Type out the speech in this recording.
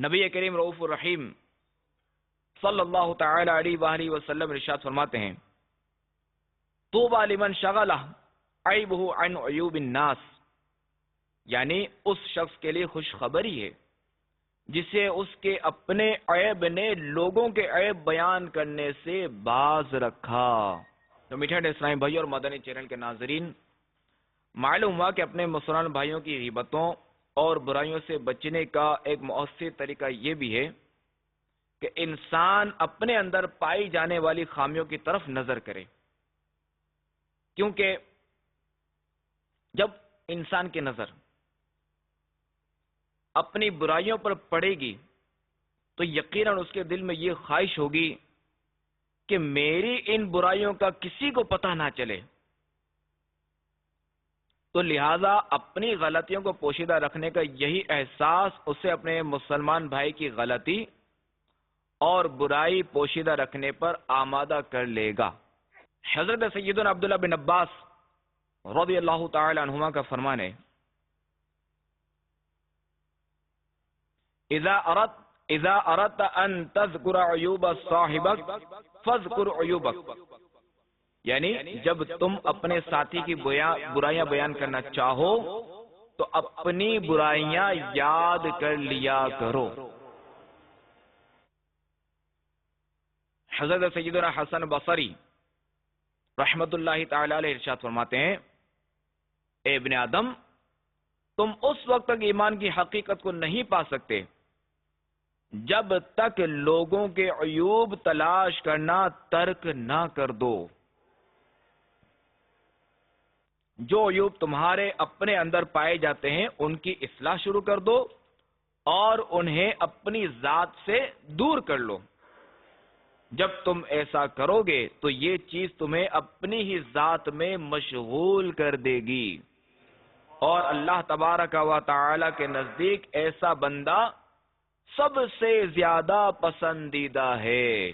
نبی کریم رؤوف الرحیم صلی اللہ تعالی علیہ وآلہ وسلم ارشاد فرماتے ہیں طوبی لمن شغلہ عیبہ عن عیوب الناس، یعنی اس شخص کے لیے خوشخبری ہے جسے اس کے اپنے عیب نے لوگوں کے عیب بیان کرنے سے باز رکھا۔ تو میٹھے اسلامی بھائی اور مدنی چینل کے ناظرین، معلوم ہوا کہ اپنے مسلمان بھائیوں کی غیبتوں اور برائیوں سے بچنے کا ایک مؤثر طریقہ یہ بھی ہے کہ انسان اپنے اندر پائی جانے والی خامیوں کی طرف نظر کرے، کیونکہ جب انسان کی نظر اپنی برائیوں پر پڑے گی تو یقیناً اس کے دل میں یہ خواہش ہوگی کہ میری ان برائیوں کا کسی کو پتہ نہ چلے، تو لہذا اپنی غلطیوں کو پوشیدہ رکھنے کا یہی احساس اسے اپنے مسلمان بھائی کی غلطی اور برائی پوشیدہ رکھنے پر آمادہ کر لے گا۔ حضرت سیدنا عبداللہ بن عباس رضی اللہ تعالی عنہما کا فرمان ہے اذا اردت ان تذکر عیوب صاحبک فاذکر عیوبک، یعنی جب تم اپنے ساتھی کی برائیاں بیان کرنا چاہو تو اپنی برائیاں یاد کر لیا کرو۔ حضرت سیدنا حسن بصری رحمت اللہ تعالی علیہ ارشاد فرماتے ہیں اے ابن آدم، تم اس وقت تک ایمان کی حقیقت کو نہیں پا سکتے جب تک لوگوں کے عیوب تلاش کرنا ترک نہ کر دو۔ جو عیوب تمہارے اپنے اندر پائے جاتے ہیں ان کی اصلاح شروع کر دو اور انہیں اپنی ذات سے دور کر لو۔ جب تم ایسا کرو گے تو یہ چیز تمہیں اپنی ہی ذات میں مشغول کر دے گی، اور اللہ تبارک و تعالی کے نزدیک ایسا بندہ سب سے زیادہ پسندیدہ ہے۔